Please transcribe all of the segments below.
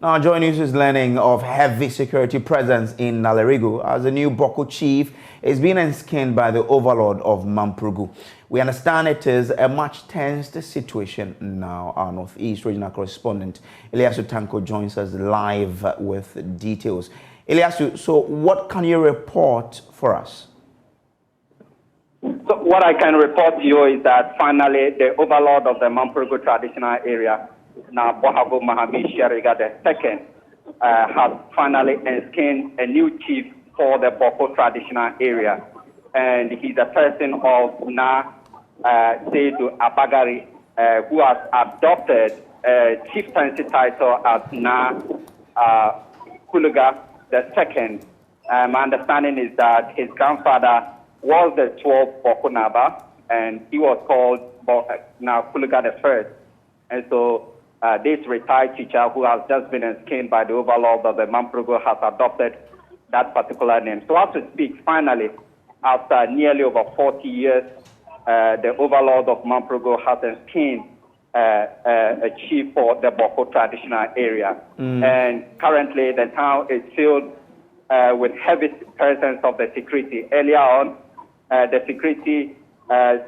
Now, JoyNews is learning of heavy security presence in Nalerigu as the new Boko chief is being enskined by the overlord of Mampurugu. We understand it is a much tensed situation now. Our Northeast regional correspondent, Ilyasu Tanko, joins us live with details. Ilyasu, so what can you report for us? So what I can report to you is that finally the overlord of the Mampurugu traditional area, now Bohago Mahami Sheriga II, has finally enskined a new chief for the Boko traditional area. And he's a person of Na Seidu Abagari, who has adopted a chieftaincy title as Na Kuluga II. My understanding is that his grandfather was the 12th Boko Naba, and he was called now Kuluga I. And so this retired teacher who has just been enskined by the overlord of the Mampurugu has adopted that particular name. So as we speak, finally, after nearly over 40 years, the overlord of Mampurugu has enskined a chief for the Boko traditional area. And currently, the town is filled with heavy presence of the security. Earlier on, the security,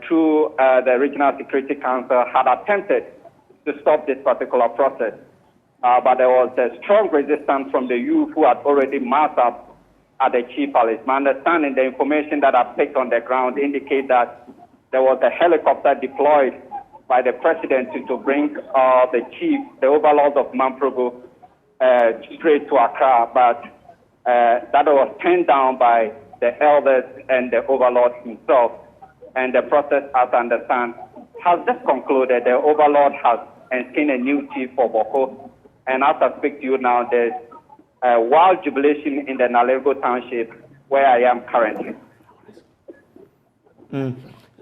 through the Regional Security Council, had attempted to stop this particular process. But there was a strong resistance from the youth who had already massed up at the chief palace. My understanding, the information that I've picked on the ground indicate that there was a helicopter deployed by the president to bring the chief, the overlord of Mampurugu, straight to Accra. But that was turned down by the elders and the overlord himself. And the process, as I understand, has just concluded. The overlord has enskined a new chief for Boko. And as I speak to you now, there's wild jubilation in the Nalerigu township where I am currently.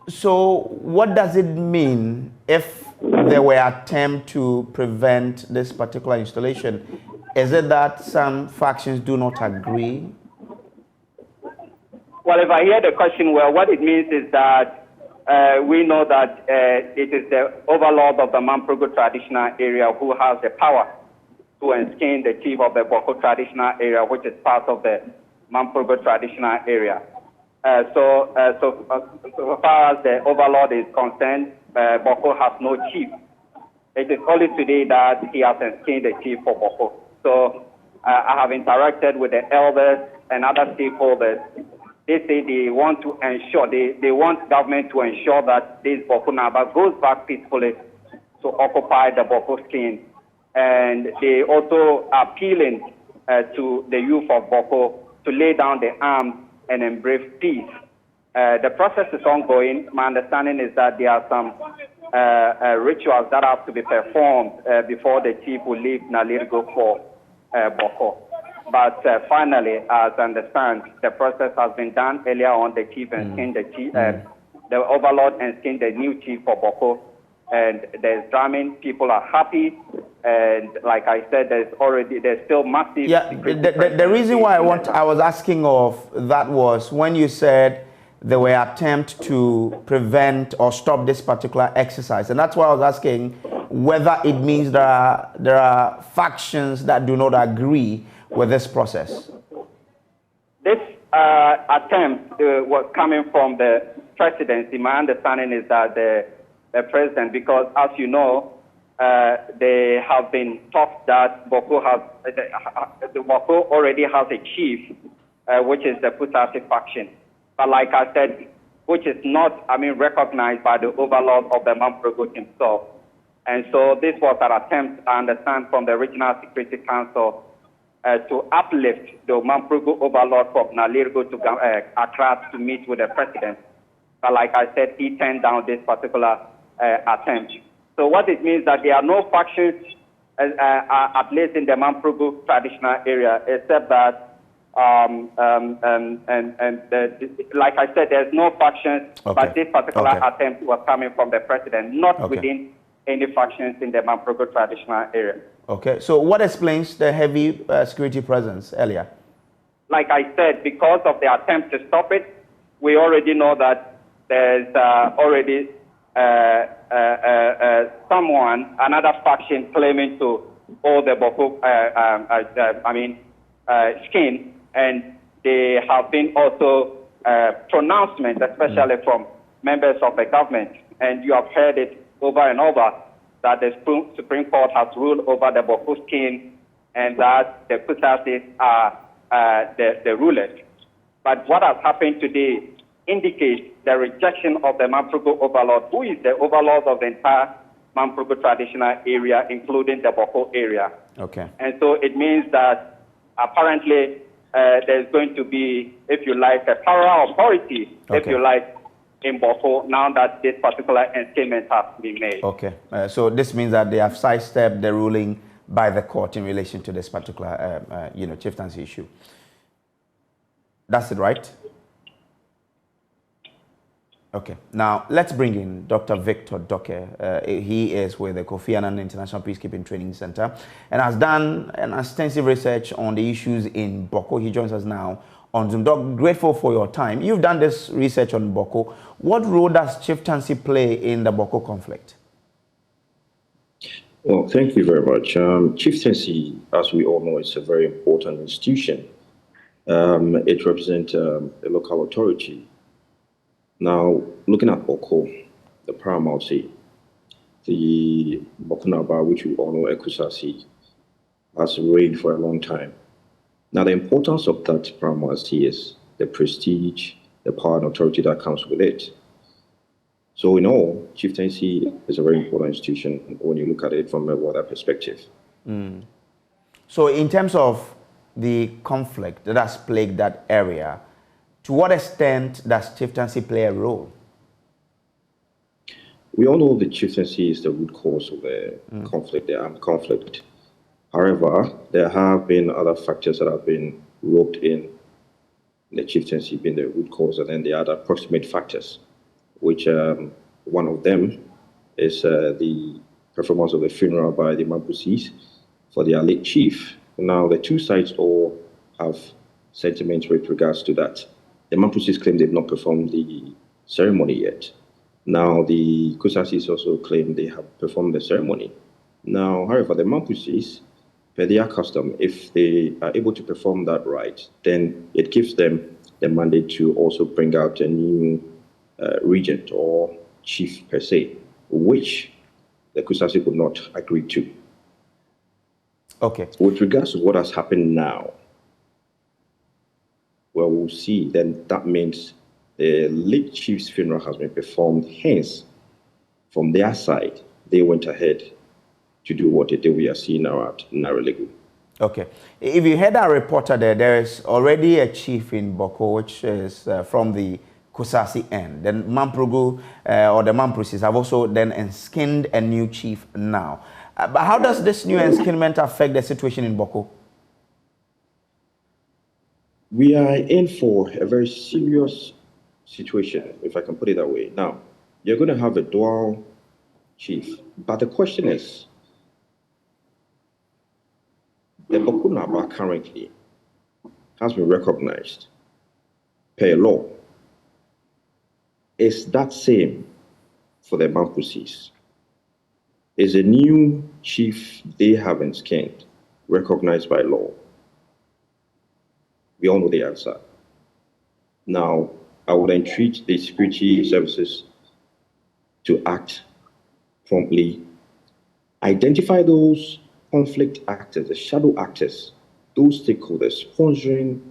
So what does it mean if there were attempts to prevent this particular installation? Is it that some factions do not agree? Well, if I hear the question well, what it means is that we know that it is the overlord of the Mampurugu traditional area who has the power to enskin the chief of the Boko traditional area, which is part of the Mampurugu traditional area. So far as the overlord is concerned, Boko has no chief. It is only today that he has enskinned the chief for Boko. So I have interacted with the elders and other stakeholders. They say they want to ensure, they want government to ensure that this Boko Naba goes back peacefully to occupy the Boko skin. And they also are appealing to the youth of Boko to lay down their arms and embrace peace. The process is ongoing. My understanding is that there are some rituals that have to be performed before the chief will leave Nalerigu for Boko. But finally, as I understand, the process has been done earlier on. The chief enskined the chief, the overlord enskined the new chief for Boko, and there's drumming. People are happy, and like I said, there's still massive. Yeah, the reason why I was asking of that was when you said there were attempts to prevent or stop this particular exercise, and that's why I was asking whether it means there are factions that do not agree with this process. This attempt was coming from the presidency. My understanding is that the president, because as you know, they have been taught that Boko already has a chief, which is the Pusasi faction. But like I said, which is not, recognized by the overlord of the Mampurugu himself. And so this was an attempt, I understand, from the Regional Security Council to uplift the Mampurugu overlord from Nalerigu to Accra to meet with the president. But like I said, he turned down this particular attempt. So what it means that there are no factions, at least in the Mampurugu traditional area, except that, like I said, there's no factions, but this particular attempt was coming from the president, not within any factions in the Mampurugu traditional area. Okay, so what explains the heavy security presence earlier? Like I said, because of the attempt to stop it, we already know that there's already someone, another faction claiming to all the Boko, skin, and there have been also pronouncements, especially from members of the government, and you have heard it over and over, that the Supreme Court has ruled over the Boko skin and that the Kusasis are the rulers. But what has happened today indicates the rejection of the Mamprugu overlord, who is the overlord of the entire Mamprugu traditional area, including the Boko area. Okay. And so it means that apparently there's going to be, if you like, a power authority, if you like, in Boko, now that this particular statement has been made. Okay. So this means that they have sidestepped the ruling by the court in relation to this particular, chieftaincy issue. That's it, right? Okay. Now, let's bring in Dr. Victor Doke. He is with the Kofi Annan International Peacekeeping Training Center and has done an extensive research on the issues in Boko. He joins us now on Zoom. Doc, grateful for your time. You've done this research on Boko. What role does chieftaincy play in the Boko conflict? Well, thank you very much. Chieftaincy, as we all know, is a very important institution. It represents a local authority. Now, looking at Boko, the paramountcy, the Bokunaba, which we all know, Ekusasi, has reigned for a long time. Now, the importance of that paramountcy is the prestige, the power and authority that comes with it. So in all, chieftaincy is a very important institution when you look at it from a wider perspective. So in terms of the conflict that has plagued that area, to what extent does chieftaincy play a role? We all know the chieftaincy is the root cause of the conflict, the armed conflict. However, there have been other factors that have been roped in, the chieftaincy being the root cause, and then the other proximate factors, which one of them is the performance of the funeral by the Mampusis for their late chief. Now, the two sides all have sentiments with regards to that. The Mampusis claim they've not performed the ceremony yet. Now, the Kusasis also claim they have performed the ceremony. Now, however, the Mampusis, per their custom, if they are able to perform that right, then it gives them the mandate to also bring out a new regent or chief per se, which the Kusasi would not agree to. Okay. With regards to what has happened now, well, we'll see, then that means the late chief's funeral has been performed. Hence, from their side, they went ahead to do what we are seeing now at Narelegu. Okay. If you heard our reporter there is already a chief in Boko, which is from the Kusasi end. Then Mamprugu or the Mamprusis have also then enskinned a new chief now. But how does this new enskinment affect the situation in Boko? We are in for a very serious situation, if I can put it that way. Now, you're going to have a dual chief, but the question is, the Boko Naba currently has been recognized per law. Is that same for the Mampusis? Is a new chief they have enskinned recognized by law? We all know the answer. Now, I would entreat the security services to act promptly, identify those conflict actors, the shadow actors, those stakeholders sponsoring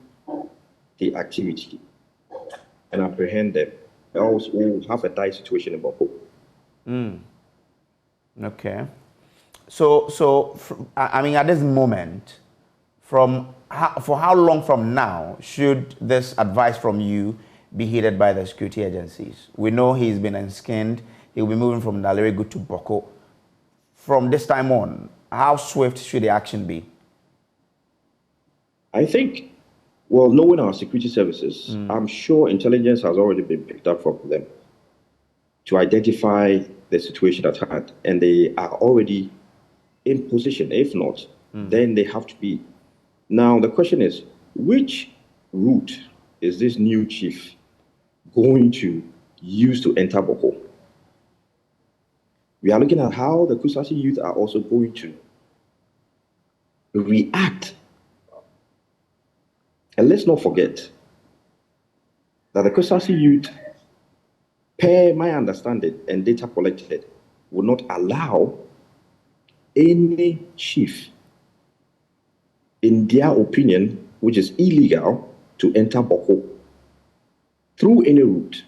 the activity, and apprehend them. Else we'll have a dire situation in Boko. Okay. So I mean, at this moment, for how long from now should this advice from you be heeded by the security agencies? We know he's been enskinned. He'll be moving from Naleregu to Boko. From this time on, how swift should the action be? I think, well, knowing our security services, I'm sure intelligence has already been picked up from them to identify the situation at hand, and they are already in position. If not, then they have to be. Now, the question is, which route is this new chief going to use to enter Boko? We are looking at how the Kusasi youth are also going to react. And let's not forget that the Kusasi youth, per my understanding and data collected, will not allow any chief, in their opinion, which is illegal, to enter Boko through any route.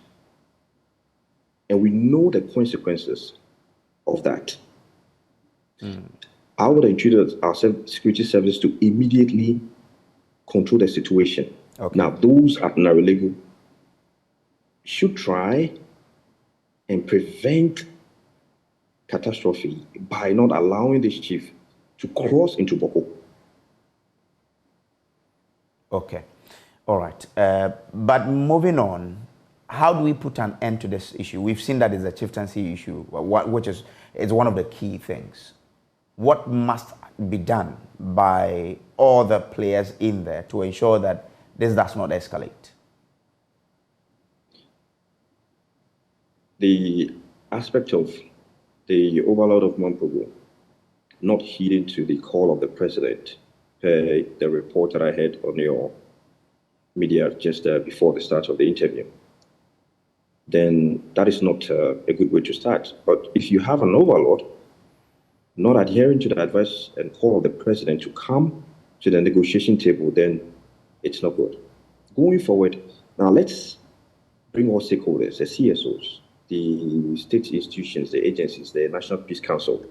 And we know the consequences of that. I would encourage our security service to immediately control the situation. Okay. Now, those at Narelegu should try and prevent catastrophe by not allowing this chief to cross into Boko. Okay. All right. But moving on, how do we put an end to this issue? We've seen that it's a chieftaincy issue, which is one of the key things. What must be done by all the players in there to ensure that this does not escalate? The aspect of the overlord of Mamprogo not heeding to the call of the president, the report that I had on your media just before the start of the interview, then that is not a good way to start. But if you have an overlord not adhering to the advice and call of the president to come to the negotiation table, then it's not good. Going forward, now let's bring all stakeholders, the CSOs, the state institutions, the agencies, the National Peace Council.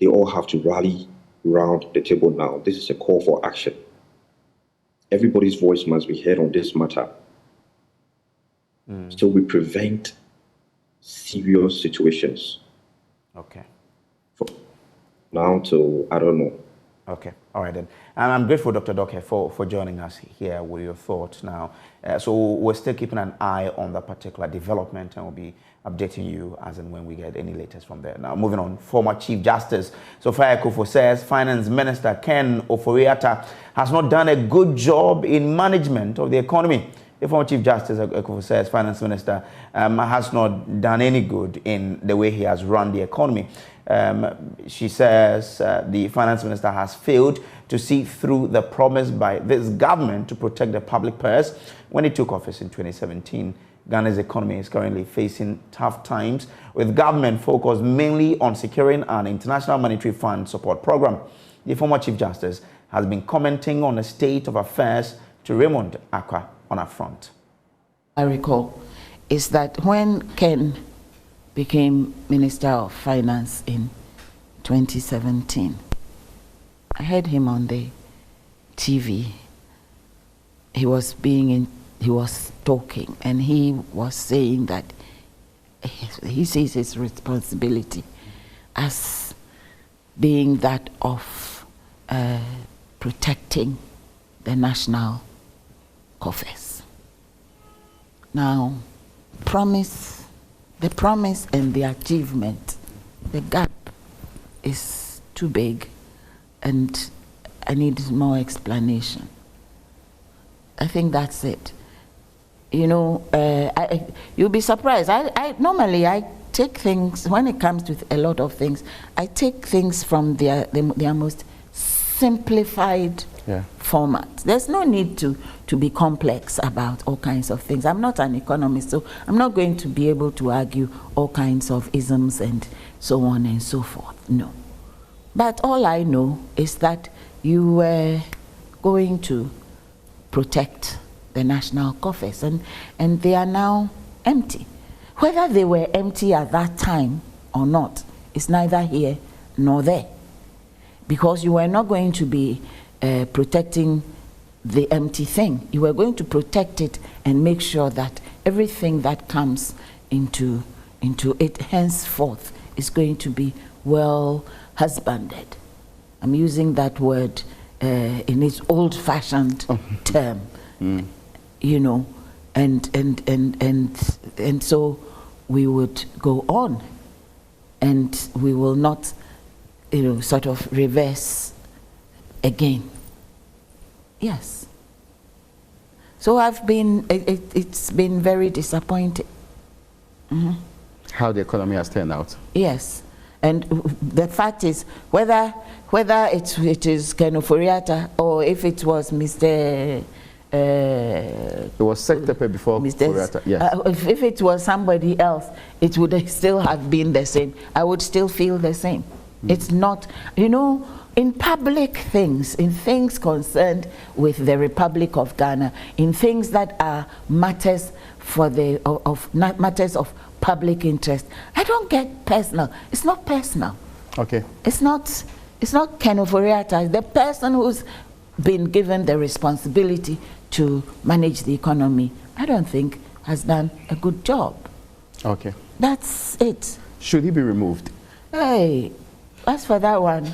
They all have to rally around the table now. This is a call for action. Everybody's voice must be heard on this matter. So we prevent serious situations. Okay. Now to, I don't know. Okay, all right then. And I'm grateful, Dr. Doke, for joining us here with your thoughts now. So we're still keeping an eye on that particular development, and we'll be updating you as and when we get any latest from there. Now, moving on, former Chief Justice Sophia Akufo says Finance Minister Ken Ofori-Atta has not done a good job in management of the economy. The former Chief Justice Akufo says Finance Minister has not done any good in the way he has run the economy. She says the Finance Minister has failed to see through the promise by this government to protect the public purse. When he took office in 2017, Ghana's economy is currently facing tough times, with government focused mainly on securing an International Monetary Fund support program. The former Chief Justice has been commenting on the state of affairs to Raymond Akwa on that front. I recall is that when Ken became Minister of Finance in 2017, I heard him on the TV. He was talking, and he was saying that he sees his responsibility as being that of protecting the national coffers. Now, the promise and the achievement, the gap is too big, and I need more explanation. I think that's it. You know, you'll be surprised. I normally take things, when it comes to a lot of things, I take things from their most simplified format. There's no need to be complex about all kinds of things. I'm not an economist, so I'm not going to be able to argue all kinds of isms and so on and so forth. No. But all I know is that you were going to protect the national coffers, and they are now empty. Whether they were empty at that time or not is neither here nor there, because you were not going to be protecting the empty thing. You were going to protect it and make sure that everything that comes into it henceforth is going to be well husbanded. I'm using that word in its old-fashioned term, you know, and so we would go on, and we will not, you know, sort of reverse again. Yes. So it's been very disappointing. How the economy has turned out. Yes. And the fact is, whether it is Keno Foriata or if it was Mr. It was Secretary before Foriata, yes. If it was somebody else, it would still have been the same. I would still feel the same. It's not, you know, in public things, in things concerned with the Republic of Ghana, in things that are matters for the matters of public interest, I don't get personal. It's not personal. Okay. It's not Keno Foriata, the person who's been given the responsibility to manage the economy, I don't think has done a good job. Okay. That's it. Should he be removed? Hey, as for that one,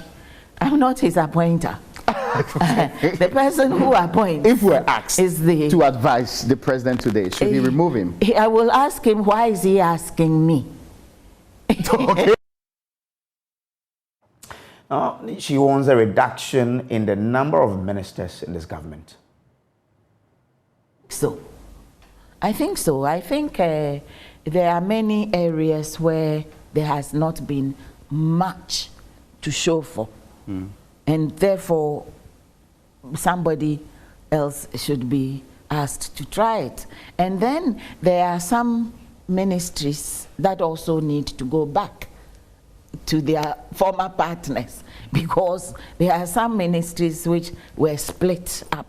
I'm not his appointer. The person who appoints, if we're asked to advise the president today, should he remove him? I will ask him, why is he asking me? Okay. She wants a reduction in the number of ministers in this government. So, I think so. I think there are many areas where there has not been much to show for. And therefore, somebody else should be asked to try it. And then there are some ministries that also need to go back to their former partners, because there are some ministries which were split up.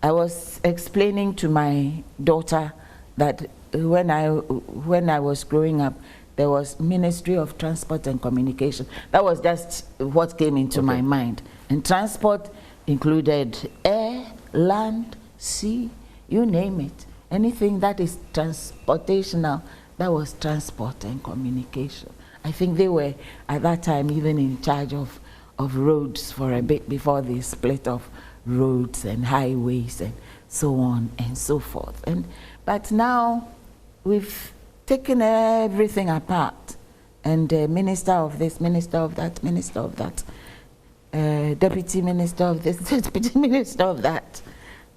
I was explaining to my daughter that when I was growing up, there was Ministry of Transport and Communication. That was just what came into my mind. And transport included air, land, sea, you name it. Anything that is transportational, that was transport and communication. I think they were, at that time, even in charge of roads for a bit before they split off roads and highways and so on and so forth. But now we've taken everything apart, and minister of this, minister of that, minister of that, deputy minister of this, deputy minister of that.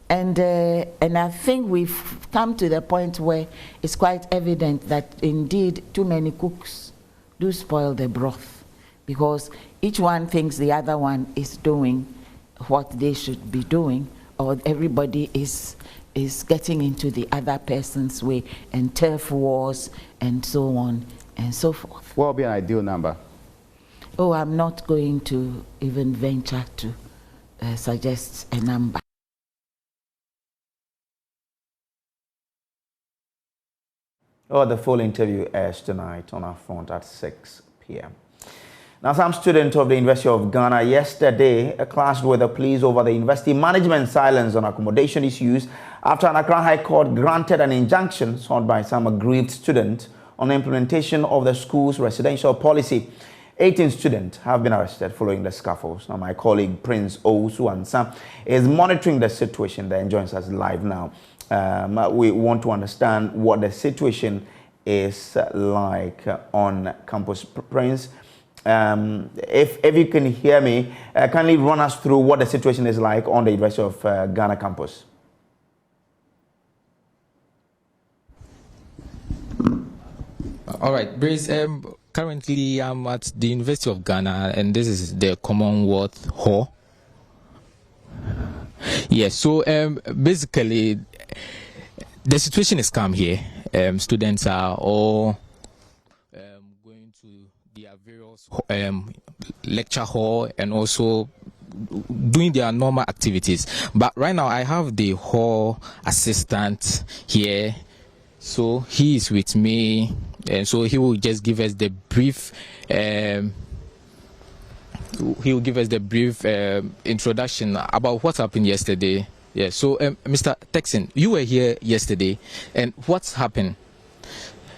And I think we've come to the point where it's quite evident that indeed too many cooks do spoil the broth, because each one thinks the other one is doing what they should be doing, or everybody is getting into the other person's way, and turf wars and so on and so forth. What would be an ideal number? Oh, I'm not going to even venture to suggest a number. Oh, the full interview airs tonight on our front at 6 p.m. Now, some students of the University of Ghana yesterday clashed with the police over the university management silence on accommodation issues after an Accra High Court granted an injunction sought by some aggrieved students on the implementation of the school's residential policy. 18 students have been arrested following the scuffles. Now, my colleague Prince Owusu-Ansah is monitoring the situation there and joins us live now. We want to understand what the situation is like on campus. Prince, if you can hear me, kindly run us through what the situation is like on the University of Ghana campus. All right, Brace. Currently, I'm at the University of Ghana, and this is the Commonwealth Hall. Yeah, so basically, the situation is calm here. Students are all going to their various lecture hall and also doing their normal activities. But right now, I have the hall assistant here. So he is with me, and so he will just give us the brief. He will give us the brief introduction about what happened yesterday. Yeah. So, Mr. Texan, you were here yesterday, and what's happened?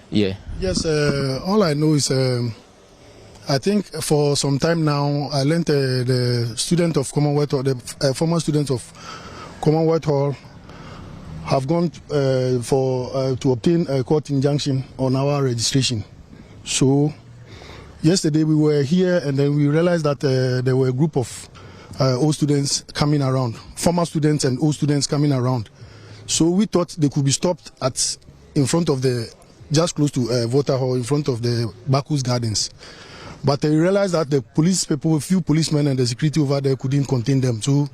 Yeah. Yes. All I know is, I think for some time now, I learned the student of Commonwealth, or the former students of Commonwealth Hall, have gone to obtain a court injunction on our registration. So yesterday we were here, and then we realized that there were a group of old students coming around, former students and old students coming around. So we thought they could be stopped in front of just close to Voter Hall, in front of the Bacchus Gardens. But they realized that the police people, a few policemen and the security over there couldn't contain them. So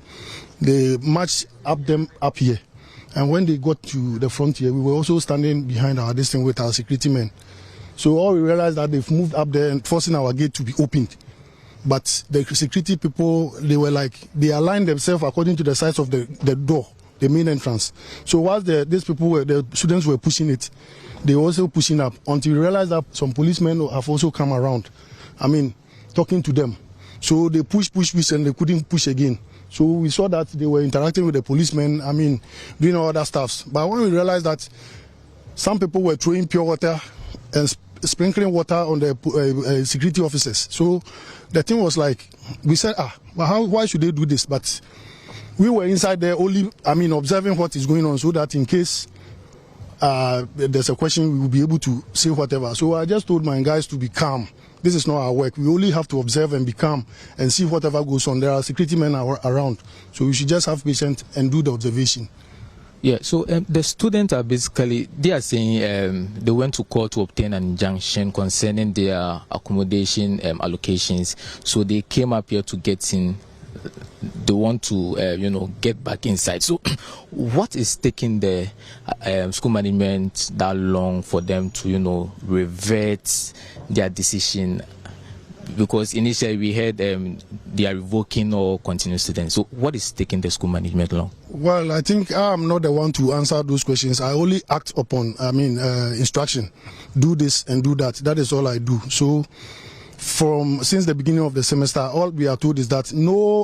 they marched up here. And when they got to the frontier, we were also standing behind our distance with our security men. So all we realized that they've moved up there and forcing our gate to be opened. But the security people, they were like, they aligned themselves according to the size of the door, the main entrance. So whilst these people the students were pushing it, they were also pushing up until we realized that some policemen have also come around. Talking to them. So they push, and they couldn't push again. So we saw that they were interacting with the policemen, doing all other stuff. But when we realized that some people were throwing pure water and sprinkling water on the security officers. So the thing was like, we said, why should they do this? But we were inside there only, observing what is going on so that in case there's a question, we will be able to say whatever. So I just told my guys to be calm. This is not our work. We only have to observe and be calm and see whatever goes on. There are security men around. So we should just have patience and do the observation. Yeah, so the students are basically, they are saying they went to court to obtain an injunction concerning their accommodation allocations. So they came up here to get in. They want to, get back inside. So what is taking the school management that long for them to, revert their decision? Because initially we heard they are revoking or continuing students. So what is taking the school management long? Well, I think I'm not the one to answer those questions. I only act upon, instruction. Do this and do that. That is all I do. So since the beginning of the semester, all we are told is that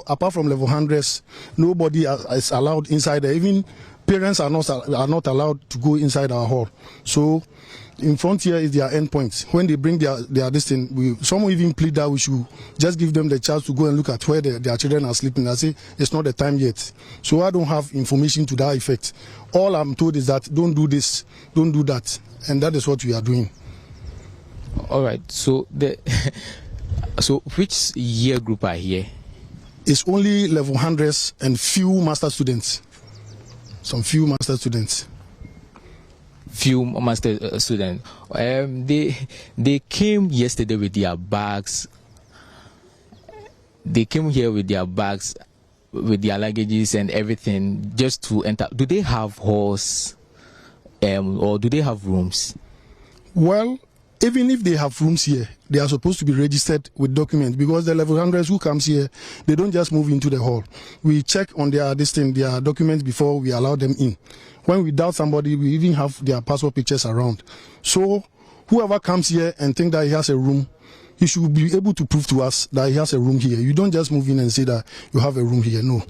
apart from level 100s, nobody is allowed inside there. Even parents are not allowed to go inside our hall. So in frontier is their endpoint. When they bring their this thing, some even plead that we should just give them the chance to go and look at where their children are sleeping. I say it's not the time yet. So I don't have information to that effect. All I'm told is that don't do this, don't do that, and that is what we are doing. All right. So so which year group are here? It's only level 100s and few master students. Some few master students. Few master students. They came yesterday with their bags. They came here with their bags, with their luggages and everything, just to enter. Do they have halls, or do they have rooms? Well, even if they have rooms here, they are supposed to be registered with documents, because the level 100s who comes here, they don't just move into the hall. We check on their documents before we allow them in. When we doubt somebody, we even have their passport pictures around. So whoever comes here and think that he has a room, he should be able to prove to us that he has a room here. You don't just move in and say that you have a room here. No.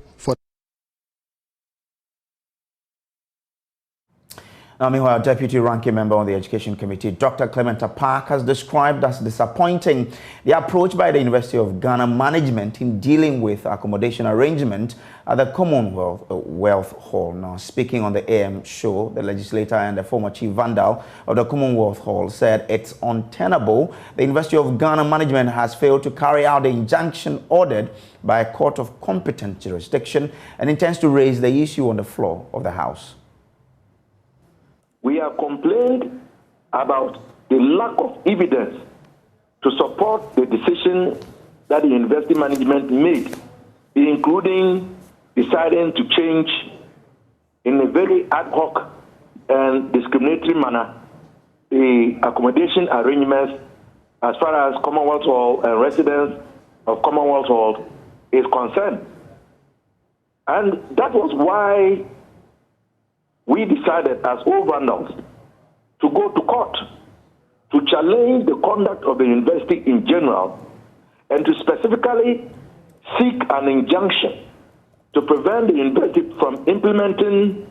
Now, meanwhile, Deputy Ranking Member on the Education Committee, Dr. Clementa Park, has described as disappointing the approach by the University of Ghana management in dealing with accommodation arrangement at the Commonwealth Hall. Now, speaking on the AM show, the legislator and the former chief vandal of the Commonwealth Hall said it's untenable. The University of Ghana management has failed to carry out the injunction ordered by a court of competent jurisdiction and intends to raise the issue on the floor of the House. We have complained about the lack of evidence to support the decision that the university management made, including deciding to change in a very ad hoc and discriminatory manner the accommodation arrangements as far as Commonwealth Hall and residents of Commonwealth Hall is concerned. And that was why we decided as all vandals to go to court to challenge the conduct of the university in general and to specifically seek an injunction to prevent the university from implementing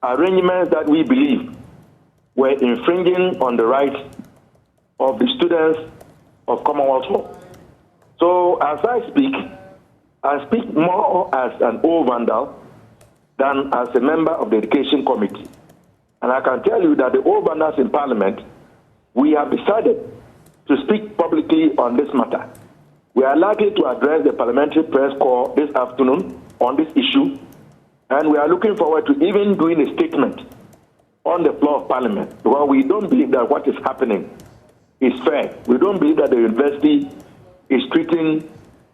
arrangements that we believe were infringing on the rights of the students of Commonwealth Hall. So as I speak more as an old vandal than as a member of the Education Committee. And I can tell you that the old vandals in Parliament, we have decided to speak publicly on this matter. We are likely to address the Parliamentary Press Corps this afternoon on this issue, and we are looking forward to even doing a statement on the floor of Parliament, because we don't believe that what is happening is fair. We don't believe that the university is treating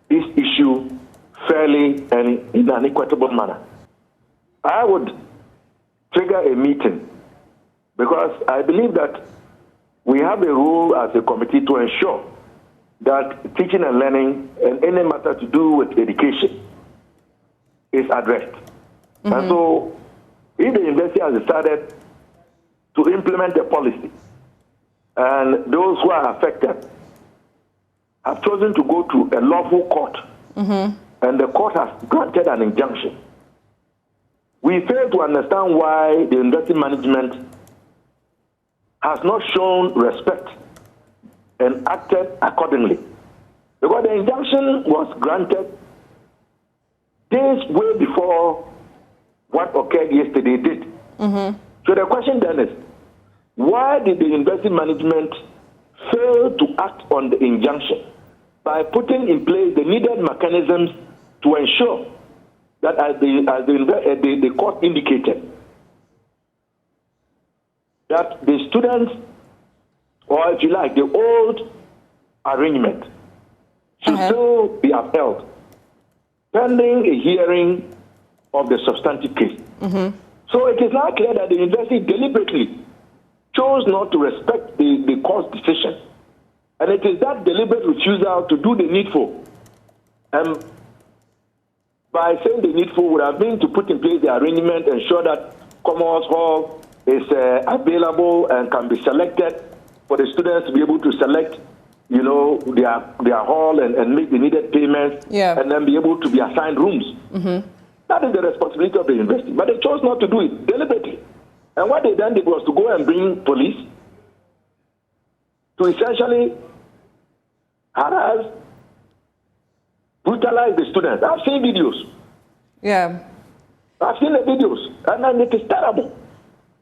this issue fairly and in an equitable manner. I would trigger a meeting because I believe that we have a role as a committee to ensure that teaching and learning and any matter to do with education is addressed. And so if the university has decided to implement a policy and those who are affected have chosen to go to a lawful court and the court has granted an injunction, we fail to understand why the university management has not shown respect and acted accordingly. Because the injunction was granted days way before what occurred yesterday did. So the question then is, why did the university management fail to act on the injunction by putting in place the needed mechanisms to ensure that as the court indicated, that the students, or if you like, the old arrangement should still be upheld pending a hearing of the substantive case. So it is now clear that the university deliberately chose not to respect the court's decision. And it is that deliberate refusal to do the needful. By saying the needful would have been to put in place the arrangement, ensure that Commonwealth Hall is available and can be selected for the students to be able to select, you know, their hall and make the needed payments, and then be able to be assigned rooms. That is the responsibility of the university. But they chose not to do it deliberately. And what they then did was to go and bring police to essentially harass, brutalize the students. I've seen videos. I've seen the videos, and it is terrible.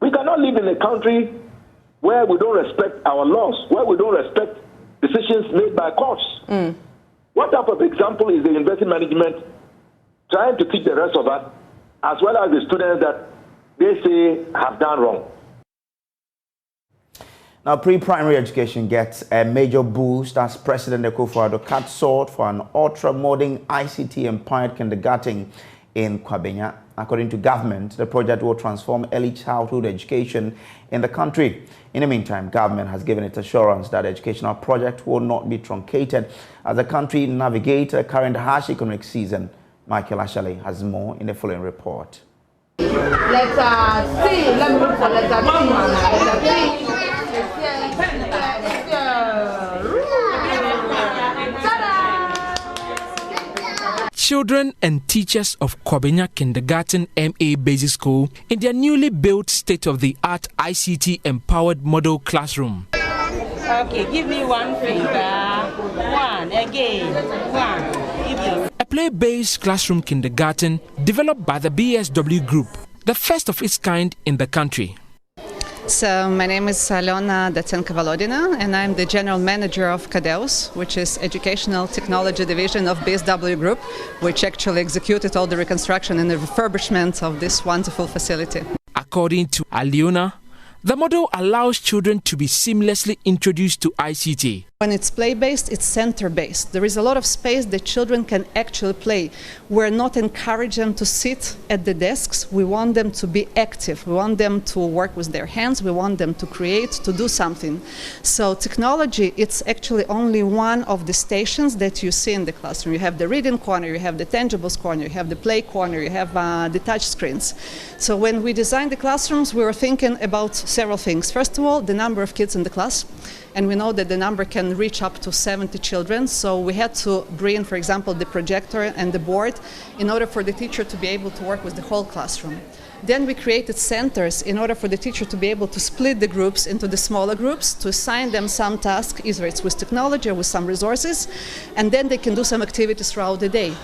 We cannot live in a country where we don't respect our laws, where we don't respect decisions made by courts. What type of example is the university management trying to teach the rest of us, as well as the students that they say have done wrong? Now, pre-primary education gets a major boost as President Akufo-Addo cut short for an ultra-modern ICT-empowered kindergarten in Kwabenya. According to government, the project will transform early childhood education in the country. In the meantime, government has given its assurance that the educational project will not be truncated as the country navigates the current harsh economic season. Michael Ashale has more in the following report. Letter C. Let me look for letter C. Children and teachers of Kwabenya Kindergarten MA Basic School in their newly built state-of-the-art ICT-empowered model classroom. Okay, give me one finger. One, again, one. A play-based classroom kindergarten developed by the BSW Group, the first of its kind in the country. So my name is Alona Datsenko-Volodina, and I'm the general manager of CADEUS, which is Educational Technology Division of BSW Group, which actually executed all the reconstruction and the refurbishment of this wonderful facility. According to Aliona, the model allows children to be seamlessly introduced to ICT. When it's play-based, it's center-based. There is a lot of space that children can actually play. We're not encouraging them to sit at the desks. We want them to be active. We want them to work with their hands. We want them to create, to do something. So technology, it's actually only one of the stations that you see in the classroom. You have the reading corner, you have the tangibles corner, you have the play corner, you have the touch screens. So when we designed the classrooms, we were thinking about several things. First of all, the number of kids in the class. And we know that the number can reach up to 70 children. So we had to bring, for example, the projector and the board in order for the teacher to be able to work with the whole classroom. Then we created centers in order for the teacher to be able to split the groups into the smaller groups, to assign them some task, either it's with technology or with some resources, and then they can do some activities throughout the day.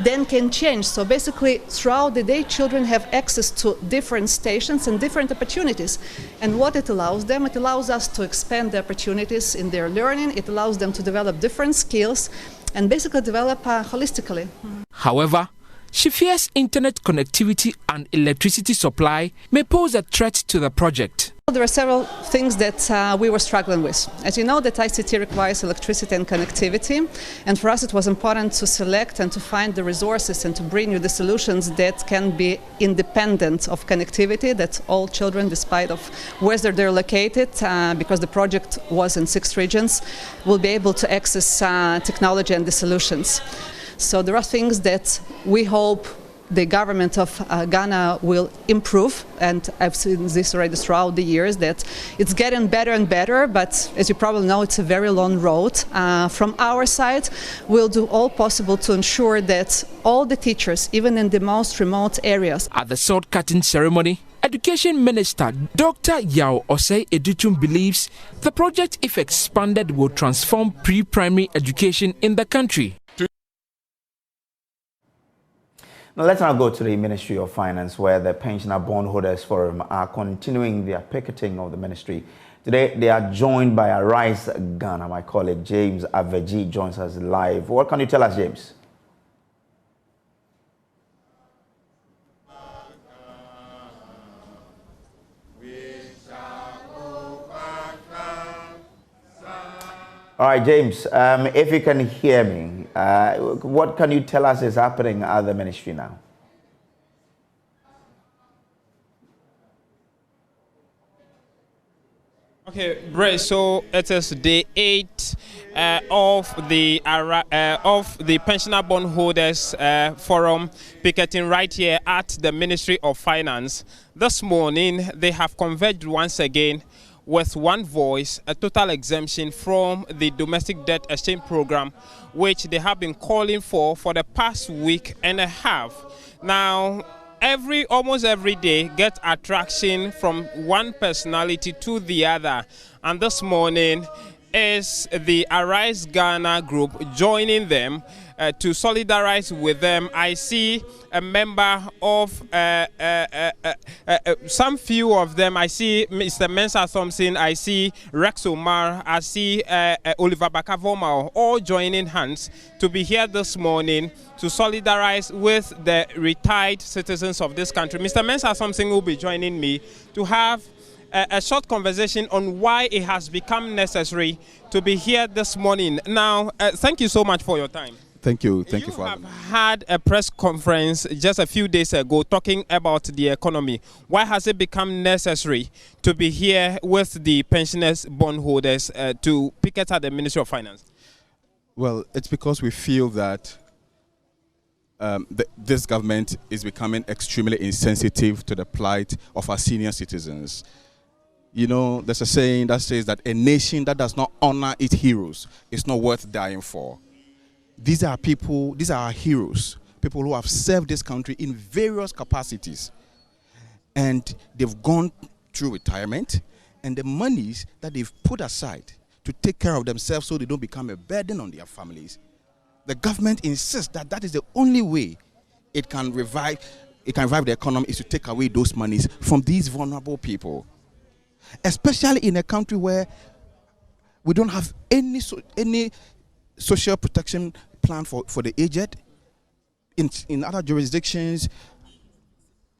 Then can change. So basically, throughout the day, children have access to different stations and different opportunities. And what it allows them, it allows us to expand the opportunities in their learning. It allows them to develop different skills and basically develop holistically. However, She fears internet connectivity and electricity supply may pose a threat to the project. There are several things that we were struggling with. As you know, that ICT requires electricity and connectivity, and for us it was important to select and to find the resources and to bring you the solutions that can be independent of connectivity, that all children, despite of whether they're located, because the project was in 6 regions, will be able to access technology and the solutions. So there are things that we hope the government of Ghana will improve, and I've seen this already throughout the years, that it's getting better and better, but as you probably know, it's a very long road. From our side, we'll do all possible to ensure that all the teachers, even in the most remote areas. At the sword cutting ceremony, Education Minister Dr. Yao Osei Edichum believes the project, if expanded, will transform pre-primary education in the country. Now let's now go to the Ministry of Finance, where the Pensioner Bondholders Forum are continuing their picketing of the ministry. Today, they are joined by Arise Ghana. My colleague James Aveji joins us live. What can you tell us, James? All right, James, if you can hear me, what can you tell us is happening at the ministry now? Okay, Bray, so it is day 8 of the Pensioner Bondholders Forum picketing right here at the Ministry of Finance. This morning, they have converged once again with one voice, a total exemption from the domestic debt exchange program, which they have been calling for the past week and a half. Now, almost every day get attraction from one personality to the other, and this morning is the Arise Ghana group joining them to solidarize with them. I see a member of some few of them. I see Mr. Mensah Thompson, I see Rex Omar, I see Oliver Bakavoma, all joining hands to be here this morning to solidarize with the retired citizens of this country. Mr. Mensah Thompson will be joining me to have a short conversation on why it has become necessary to be here this morning. Now, thank you so much for your time. Thank you. Thank you for having me. You have had a press conference just a few days ago talking about the economy. Why has it become necessary to be here with the pensioners bondholders to picket at the Ministry of Finance? Well, it's because we feel that this government is becoming extremely insensitive to the plight of our senior citizens. You know, there's a saying that says that a nation that does not honor its heroes is not worth dying for. These are people, these are our heroes, people who have served this country in various capacities. And they've gone through retirement, and the monies that they've put aside to take care of themselves so they don't become a burden on their families, the government insists that that is the only way it can revive the economy, is to take away those monies from these vulnerable people. Especially in a country where we don't have any social protection plan for the aged. In other jurisdictions,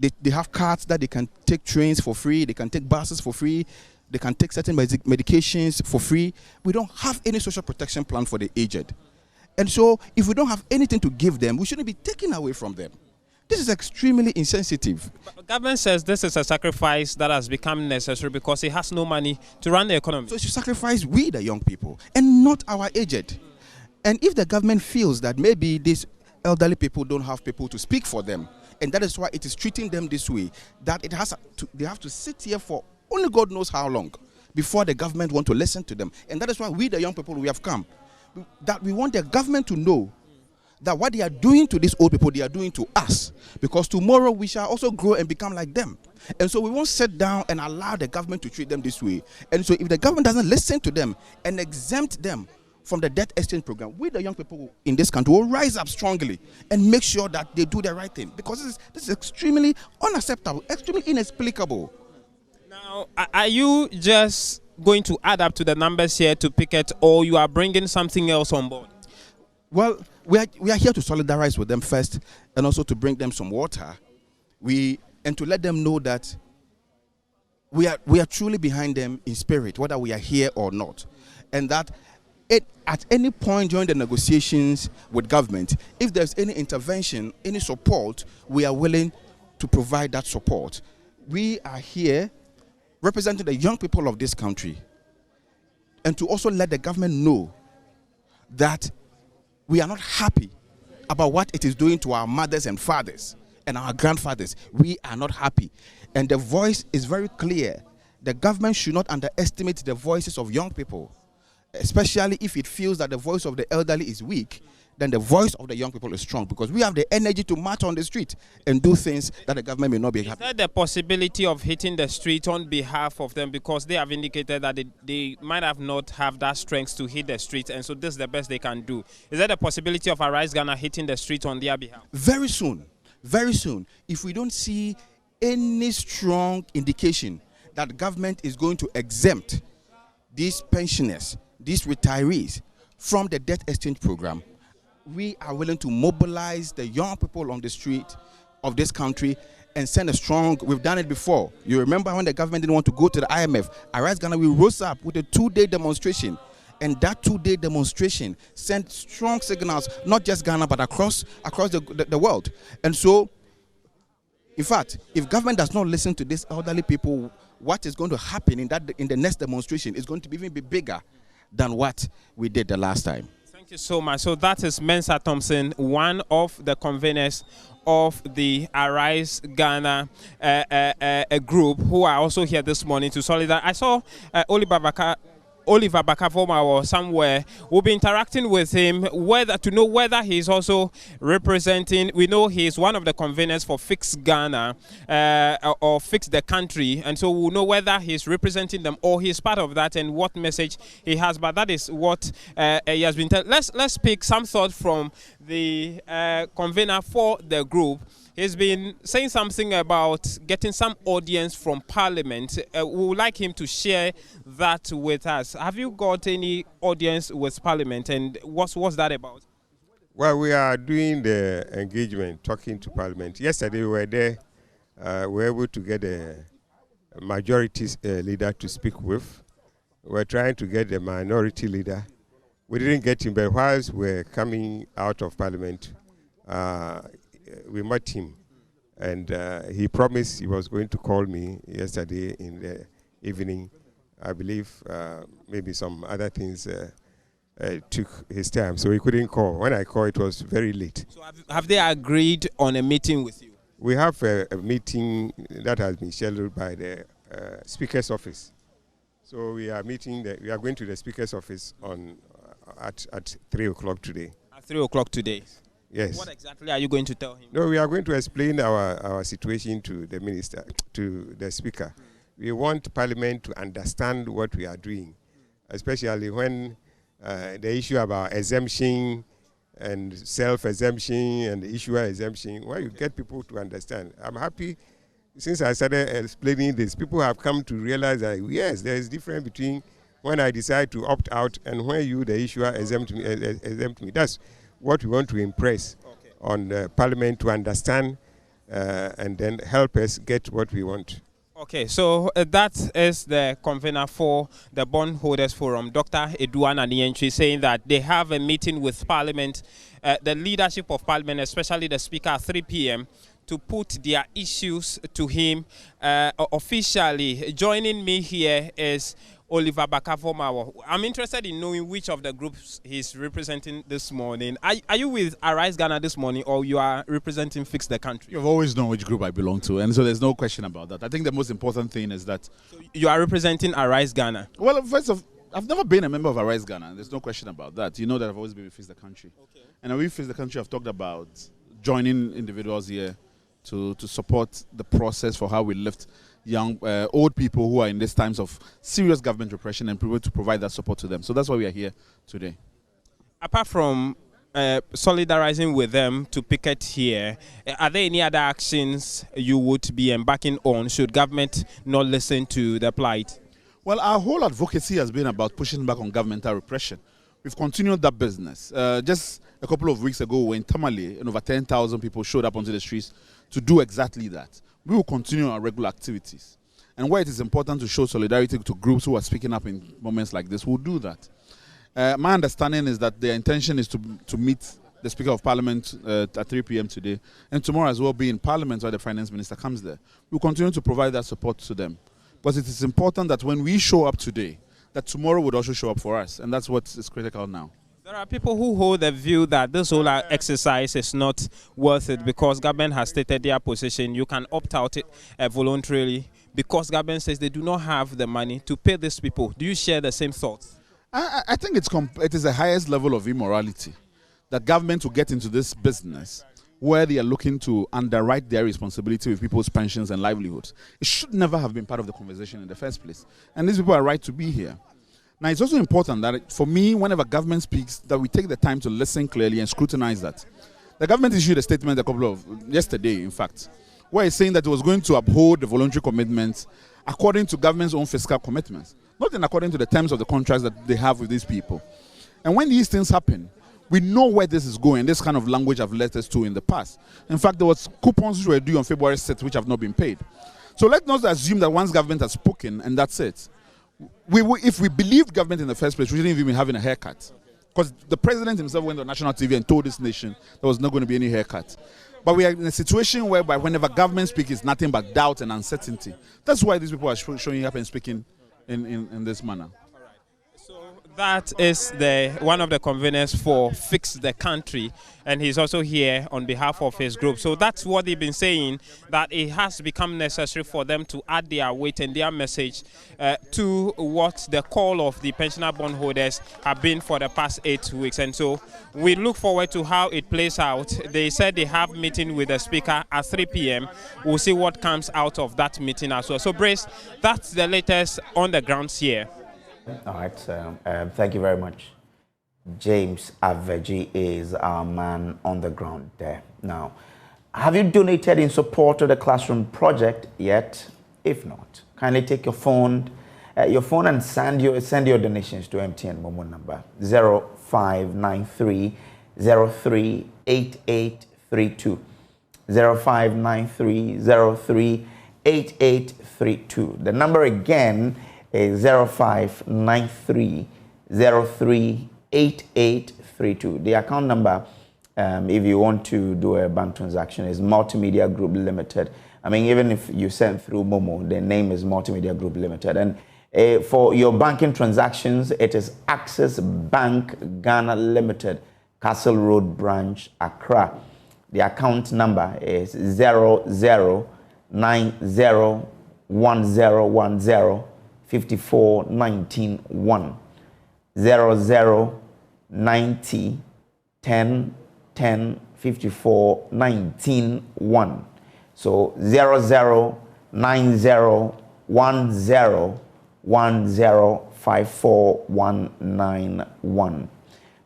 they have cards that they can take trains for free, they can take buses for free, they can take certain medications for free. We don't have any social protection plan for the aged. And so, if we don't have anything to give them, we shouldn't be taking away from them. This is extremely insensitive. But the government says this is a sacrifice that has become necessary because it has no money to run the economy. So it should sacrifice we, the young people, and not our aged. And if the government feels that maybe these elderly people don't have people to speak for them, and that is why it is treating them this way, that they have to sit here for only God knows how long before the government want to listen to them. And that is why we, the young people, we have come. That we want the government to know that what they are doing to these old people, they are doing to us. Because tomorrow we shall also grow and become like them. And so we won't sit down and allow the government to treat them this way. And so if the government doesn't listen to them and exempt them from the debt exchange program, we, the young people in this country, will rise up strongly and make sure that they do the right thing. Because this is extremely unacceptable, extremely inexplicable. Now, are you just going to add up to the numbers here to picket, or you are bringing something else on board? Well, we are here to solidarize with them first, and also to bring them some water. And to let them know that we are truly behind them in spirit, whether we are here or not, and that at any point during the negotiations with government, if there's any intervention, any support, we are willing to provide that support. We are here representing the young people of this country, and to also let the government know that we are not happy about what it is doing to our mothers and fathers and our grandfathers. We are not happy. And the voice is very clear. The government should not underestimate the voices of young people, especially if it feels that the voice of the elderly is weak. Then the voice of the young people is strong, because we have the energy to march on the street and do things that the government may not be happy. Is there the possibility of hitting the street on behalf of them, because they have indicated that they might have not have that strength to hit the street, and so this is the best they can do? Is there the possibility of Arise Ghana hitting the street on their behalf? Very soon, if we don't see any strong indication that government is going to exempt these pensioners, these retirees from the debt exchange program, we are willing to mobilize the young people on the street of this country and send a strong, we've done it before. You remember when the government didn't want to go to the IMF, Arise Ghana, we rose up with a 2-day demonstration. And that 2-day demonstration sent strong signals, not just Ghana, but across the world. And so, in fact, if government does not listen to these elderly people, what is going to happen in the next demonstration is going to even be bigger than what we did the last time. Thank you so much. So that is Mensa Thompson, one of the conveners of the Arise Ghana a group, who are also here this morning to solidarize. I saw Oliver Bakavoma or somewhere. We'll be interacting with him to know whether he's also representing. We know he's one of the conveners for Fix Ghana or Fix the Country, and so we'll know whether he's representing them or he's part of that and what message he has. But that is what he has been telling. Let's pick some thought from the convener for the group. He's been saying something about getting some audience from Parliament. We would like him to share that with us. Have you got any audience with Parliament, and what's that about? Well, we are doing the engagement, talking to Parliament. Yesterday we were there. We were able to get a majority leader to speak with. We were trying to get a minority leader. We didn't get him, but whilst we were coming out of Parliament, we met him, and he promised he was going to call me yesterday in the evening. I believe maybe some other things took his time, so he couldn't call. When I called, it was very late. So have they agreed on a meeting with you? We have a meeting that has been scheduled by the Speaker's office. So we are we are going to the Speaker's office at 3 o'clock today. At 3 o'clock today? Yes. What exactly are you going to tell him? No, we are going to explain our situation to the minister, to the speaker. We want Parliament to understand what we are doing, especially when the issue about exemption and self-exemption and the issuer exemption, well, you get people to understand. I'm happy, since I started explaining this, people have come to realize that, yes, there is difference between when I decide to opt out and when you, the issuer, exempt me. That's what we want to impress on Parliament to understand and then help us get what we want. Okay, so that is the convener for the Bondholders Forum, Dr. Eduana Nientri, saying that they have a meeting with Parliament, the leadership of Parliament, especially the Speaker, at 3 p.m. to put their issues to him officially. Joining me here is Oliver Bakavoma. I'm interested in knowing which of the groups he's representing this morning. Are you with Arise Ghana this morning, or you are representing Fix the Country? You've always known which group I belong to, and so there's no question about that. I think the most important thing is that... So you are representing Arise Ghana? Well, first of I've never been a member of Arise Ghana. There's no question about that. You know that I've always been with Fix the Country. Okay. And with Fix the Country, I've talked about joining individuals here to support the process for how we lift young, old people who are in these times of serious government repression and to provide that support to them. So that's why we are here today. Apart from solidarizing with them to picket here, are there any other actions you would be embarking on should government not listen to the plight? Well, our whole advocacy has been about pushing back on governmental repression. we've continued that business. Just a couple of weeks ago, in Tamale, and over 10,000 people showed up onto the streets to do exactly that. We will continue our regular activities. And where it is important to show solidarity to groups who are speaking up in moments like this, we'll do that. My understanding is that their intention is to meet the Speaker of Parliament at 3 p.m. today, and tomorrow as well be in Parliament where the Finance Minister comes there. We'll continue to provide that support to them. But it is important that when we show up today, that tomorrow would also show up for us, and that's what is critical now. There are people who hold the view that this whole exercise is not worth it because government has stated their position. You can opt out voluntarily because government says they do not have the money to pay these people. Do you share the same thoughts? I think it is the highest level of immorality that government will get into this business where they are looking to underwrite their responsibility with people's pensions and livelihoods. It should never have been part of the conversation in the first place. And these people are right to be here. Now, it's also important that, for me, whenever government speaks, that we take the time to listen clearly and scrutinize that. The government issued a statement yesterday, in fact, where it's saying that it was going to uphold the voluntary commitments according to government's own fiscal commitments, not in according to the terms of the contracts that they have with these people. And when these things happen, we know where this is going. This kind of language have led us to in the past. In fact, there was coupons which were due on February 6th which have not been paid. So let's not assume that once government has spoken and that's it. If we believed government in the first place, we shouldn't even be having a haircut. Because the president himself went on national TV and told this nation there was not going to be any haircut. But we are in a situation whereby whenever government speaks, it's nothing but doubt and uncertainty. That's why these people are showing up and speaking in this manner. That is one of the conveners for Fix the Country, and he's also here on behalf of his group. So that's what they've been saying, that it has become necessary for them to add their weight and their message to what the call of the pensioner bondholders have been for the past 8 weeks. And so we look forward to how it plays out. They said they have a meeting with the Speaker at 3 p.m. We'll see what comes out of that meeting as well. So, Brace, that's the latest on the grounds here. All right, thank you very much. James Aveji is our man on the ground there. Now, have you donated in support of the classroom project yet? If not, kindly take your phone and send your donations to MTN Momo number 0593 038832. 0593 038832. The number again is 0593 038832. The account number, if you want to do a bank transaction, is Multimedia Group Limited. I mean, even if you send through Momo, the name is Multimedia Group Limited. And for your banking transactions, it is Access Bank Ghana Limited, Castle Road Branch, Accra. The account number is 00901010 54991 0090 10 10 54 191. So 0090 10 54191.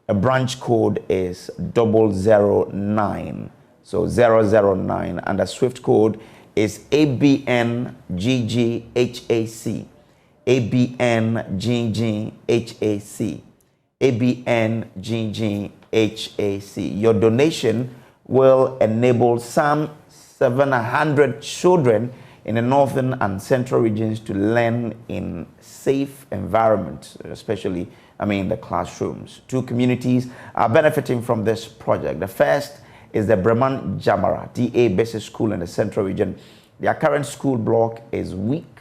A branch code is 009. So 009, and the SWIFT code is ABNGGHAC. ABNGGHAC. ABNGGHAC. Your donation will enable some 700 children in the northern and central regions to learn in safe environments, especially, the classrooms. 2 communities are benefiting from this project. The first is the Breman Jamara DA Basic School in the central region. Their current school block is weak,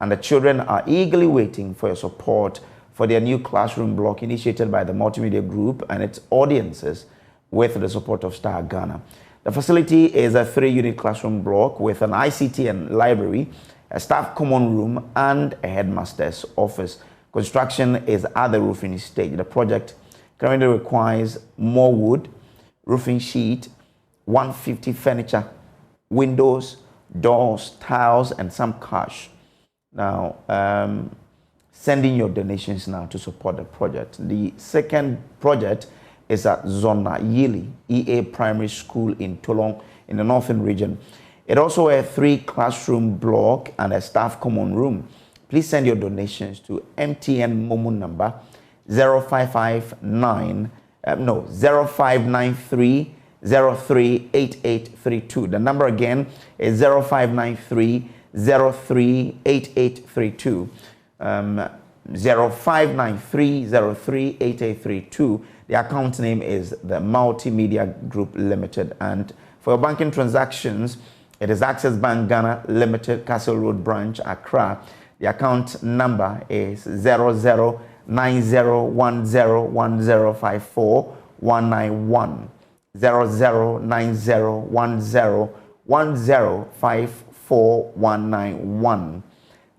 and the children are eagerly waiting for your support for their new classroom block initiated by the Multimedia Group and its audiences with the support of Star Ghana. The facility is a 3-unit classroom block with an ICT and library, a staff common room, and a headmaster's office. Construction is at the roofing stage. The project currently requires more wood, roofing sheet, 150 furniture, windows, doors, tiles, and some cash. Now, sending your donations now to support the project. The second project is at Zona Yili EA Primary School in Tolong in the northern region. It also has a 3-classroom block and a staff common room. Please send your donations to MTN Momo number 0593 038832. The number again is 0593 038832. 0593 038832. The account name is the Multimedia Group Limited. And for your banking transactions, it is Access Bank Ghana Limited, Castle Road Branch, Accra. The account number is 009010105491. 009010105491.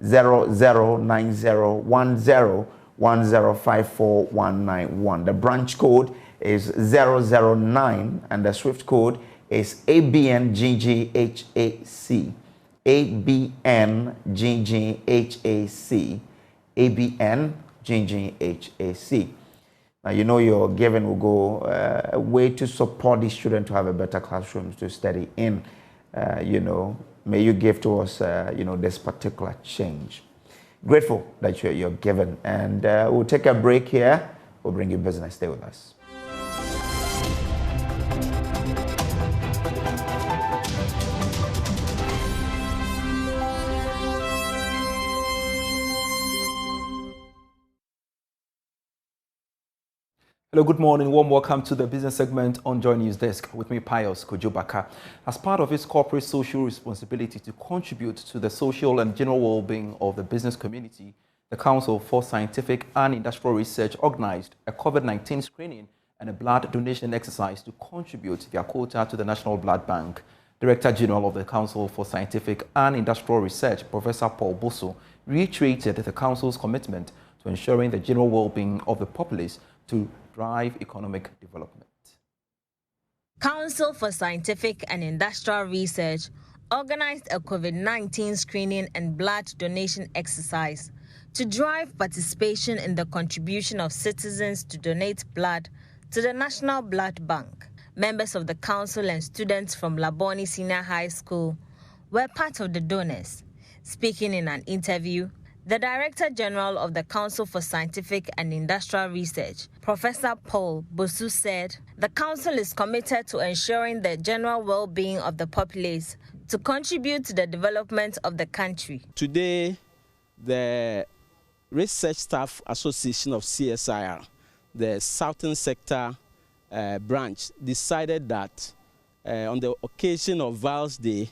009010105491. The branch code is 009 and the SWIFT code is ABNGGHAC. ABNGGHAC. ABNGGHAC. Now, you know your giving will go a way to support the student to have a better classroom to study in. May you give to us, this particular change. Grateful that you're given. And we'll take a break here. We'll bring you business. Stay with us. Hello, good morning. Warm welcome to the business segment on JoyNews Desk with me, Pius Kojo. As part of its corporate social responsibility to contribute to the social and general well-being of the business community, the Council for Scientific and Industrial Research organized a COVID-19 screening and a blood donation exercise to contribute their quota to the National Blood Bank. Director General of the Council for Scientific and Industrial Research, Professor Paul Bosso, reiterated the Council's commitment to ensuring the general well-being of the populace to drive economic development. Council for Scientific and Industrial Research organized a COVID-19 screening and blood donation exercise to drive participation in the contribution of citizens to donate blood to the National Blood Bank. Members of the council and students from Labone Senior High School were part of the donors. Speaking in an interview, the Director General of the Council for Scientific and Industrial Research, Professor Paul Bosso, said the Council is committed to ensuring the general well-being of the populace to contribute to the development of the country. Today, the Research Staff Association of CSIR, the Southern Sector branch, decided that on the occasion of Val's Day,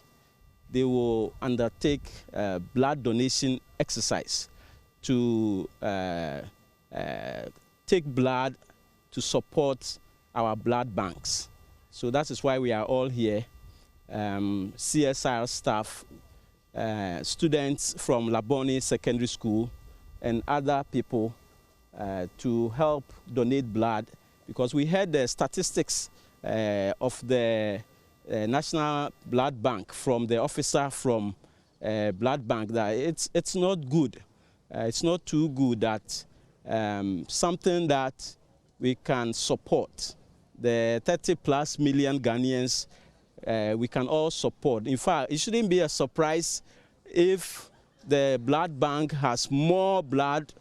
they will undertake a blood donation exercise to take blood to support our blood banks. So that is why we are all here, CSIR staff, students from Labone Secondary School and other people to help donate blood, because we heard the statistics of the National Blood Bank from the officer from Blood Bank that it's not good. It's not too good that something that we can support. The 30+ million Ghanaians we can all support. In fact, it shouldn't be a surprise if the blood bank has more blood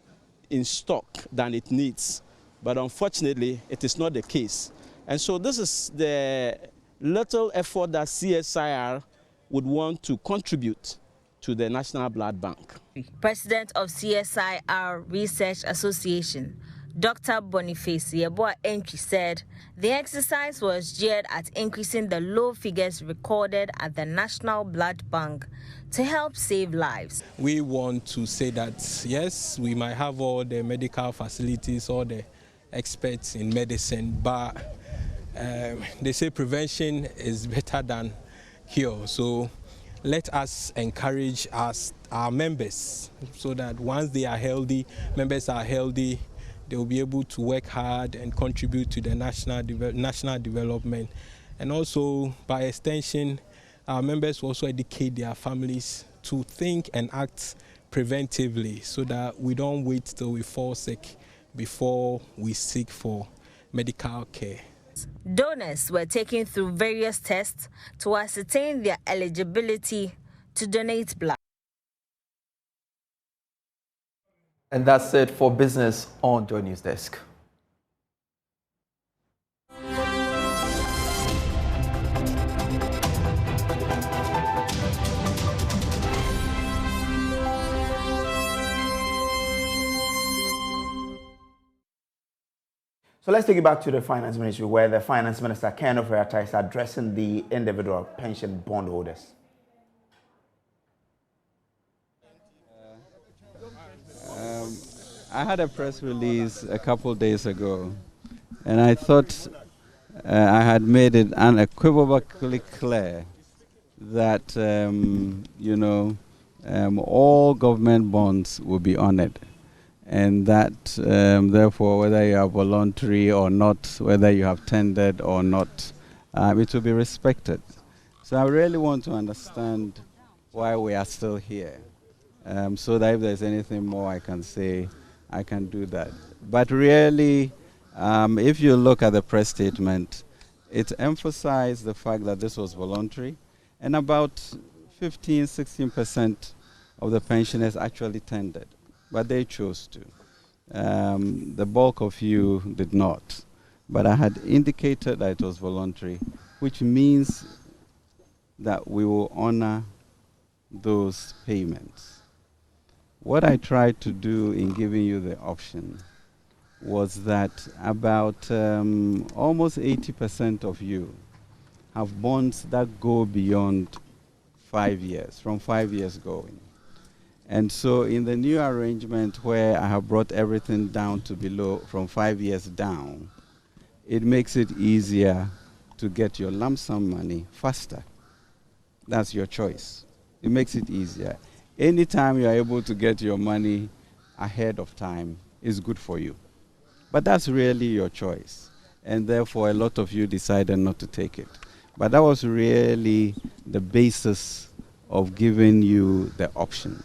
in stock than it needs. But unfortunately, it is not the case. And so this is the little effort that CSIR would want to contribute to the National Blood Bank. President of CSIR Research Association, Dr. Boniface Yeboah Entry, said the exercise was geared at increasing the low figures recorded at the National Blood Bank to help save lives. We want to say that, yes, we might have all the medical facilities, all the experts in medicine, but they say prevention is better than cure. So let us encourage our members so that once they are healthy, members are healthy, they will be able to work hard and contribute to the national development. And also, by extension, our members will also educate their families to think and act preventively so that we don't wait till we fall sick before we seek for medical care. Donors were taken through various tests to ascertain their eligibility to donate blood. And that's it for business on Joy News Desk. So let's take it back to the Finance Ministry, where the Finance Minister, Ken Ofori-Atta, is addressing the individual pension bondholders. I had a press release a couple days ago, and I thought I had made it unequivocally clear that, all government bonds will be honored, and that, therefore, whether you are voluntary or not, whether you have tendered or not, it will be respected. So I really want to understand why we are still here, so that if there's anything more I can say, I can do that. But really, if you look at the press statement, it emphasized the fact that this was voluntary, and about 15–16% of the pensioners actually tendered, but they chose to. The bulk of you did not. But I had indicated that it was voluntary, which means that we will honor those payments. What I tried to do in giving you the option was that about almost 80% of you have bonds that go beyond 5 years, from 5 years going. And so in the new arrangement where I have brought everything down to below, from 5 years down, it makes it easier to get your lump sum money faster. That's your choice. It makes it easier. Anytime you are able to get your money ahead of time is good for you. But that's really your choice. And therefore, a lot of you decided not to take it. But that was really the basis of giving you the option.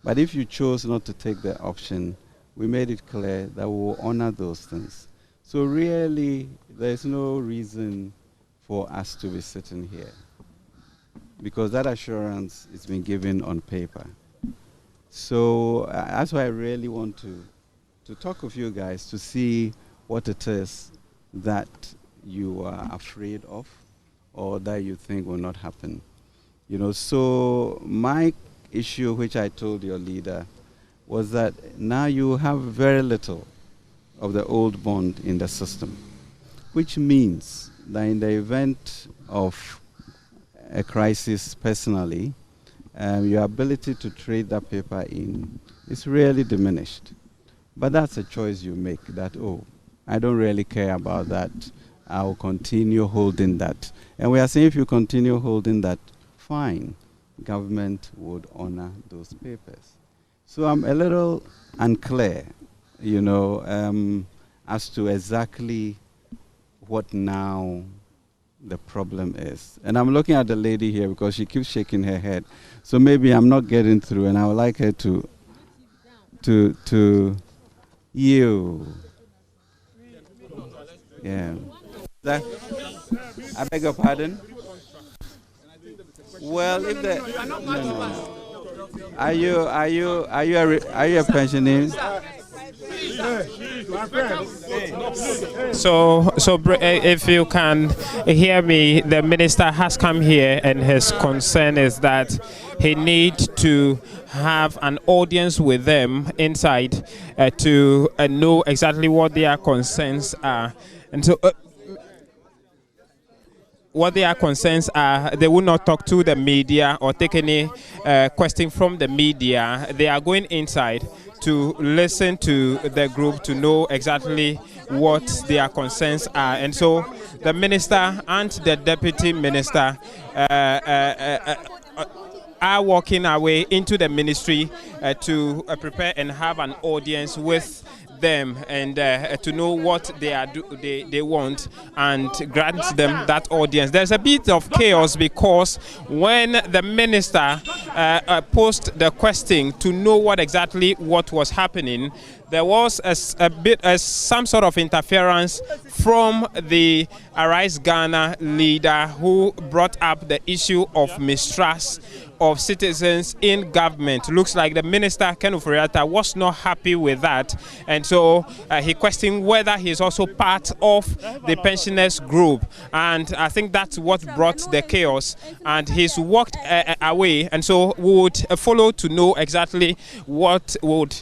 But if you chose not to take the option, we made it clear that we will honor those things. So really, there's no reason for us to be sitting here, because that assurance is been given on paper. So that's why I really want to talk with you guys to see what it is that you are afraid of or that you think will not happen. So my issue, which I told your leader, was that now you have very little of the old bond in the system, which means that in the event of a crisis personally, your ability to trade that paper in is really diminished. But that's a choice you make, that, oh, I don't really care about that, I will continue holding that. And we are saying if you continue holding that, fine, government would honor those papers. So I'm a little unclear, as to exactly what now the problem is. And I'm looking at the lady here because she keeps shaking her head. So maybe I'm not getting through, and I would like her to you. Yeah. I beg your pardon? Well, if the no. Are you a pensioner? So if you can hear me, the minister has come here, and his concern is that he needs to have an audience with them inside to know exactly what their concerns are. And so what their concerns are, they will not talk to the media or take any question from the media. They are going inside to listen to the group to know exactly what their concerns are. And so the minister and the deputy minister are walking our way into the ministry to prepare and have an audience with them and to know what they want and grant them that audience. There's a bit of chaos because when the minister posed the question to know what was happening, there was some sort of interference from the Arise Ghana leader who brought up the issue of mistrust of citizens in government. Looks like the minister, Ken Ofori-Atta, was not happy with that, and so he questioned whether he is also part of the pensioners group, and I think that's what brought the chaos, and he's walked away, and so we would follow to know exactly what would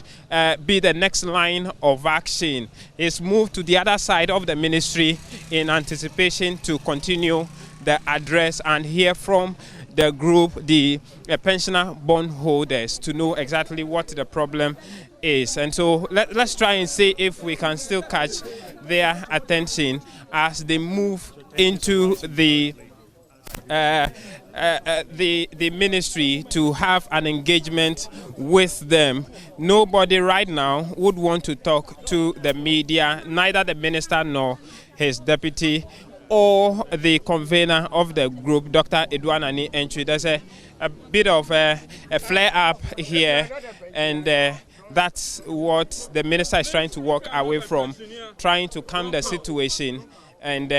be the next line of action. He's moved to the other side of the ministry in anticipation to continue the address and hear from the group, the pensioner bondholders, to know exactly what the problem is. And so let's try and see if we can still catch their attention as they move into the ministry to have an engagement with them. Nobody right now would want to talk to the media, neither the minister nor his deputy or the convener of the group, Dr. Edouanani Entry. There's a bit of a flare-up here, and that's what the minister is trying to walk away from, trying to calm the situation and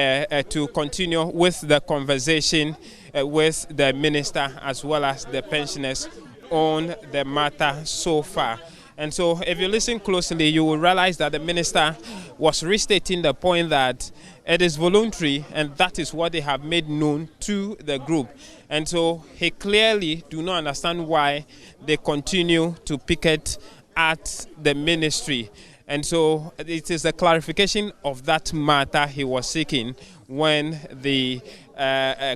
to continue with the conversation with the minister as well as the pensioners on the matter so far. And so if you listen closely, you will realize that the minister was restating the point that it is voluntary, and that is what they have made known to the group. And so he clearly do not understand why they continue to picket at the ministry. And so it is a clarification of that matter he was seeking when the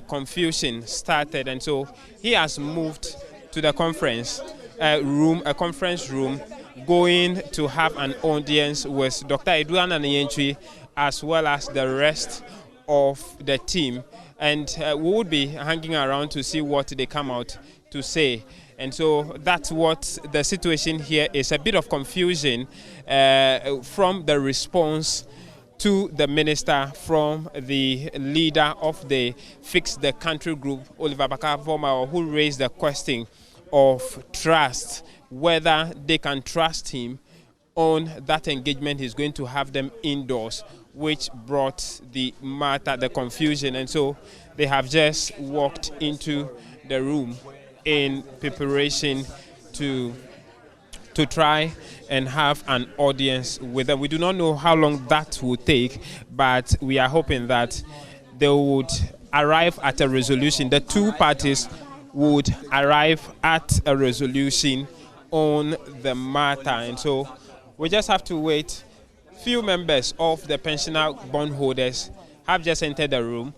confusion started. And so he has moved to the conference room, going to have an audience with Dr. Edouanani Entry as well as the rest of the team. And we would be hanging around to see what they come out to say. And so that's what the situation here is, a bit of confusion from the response to the minister from the leader of the Fix the Country group, Oliver Baka-Voma, who raised the question of trust, whether they can trust him on that engagement he's going to have them indoors, which brought the matter, the confusion. And so they have just walked into the room in preparation to try and have an audience with them. We do not know how long that will take, but we are hoping that they would arrive at a resolution. The two parties would arrive at a resolution on the matter. And so we just have to wait. Few members of the pensioner bondholders have just entered the room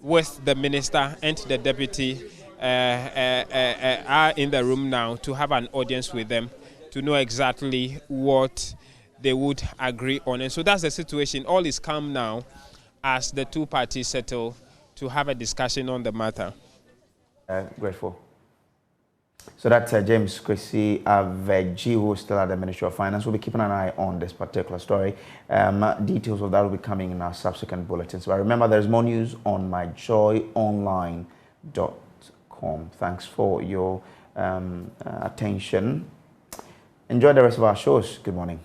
with the minister and the deputy are in the room now to have an audience with them to know exactly what they would agree on. And so that's the situation. All is calm now as the two parties settle to have a discussion on the matter. Grateful. So that's James Kwesi Aveji, who is still at the Ministry of Finance. We'll be keeping an eye on this particular story. Details of that will be coming in our subsequent bulletins. But remember, there's more news on myjoyonline.com. Thanks for your attention. Enjoy the rest of our shows. Good morning.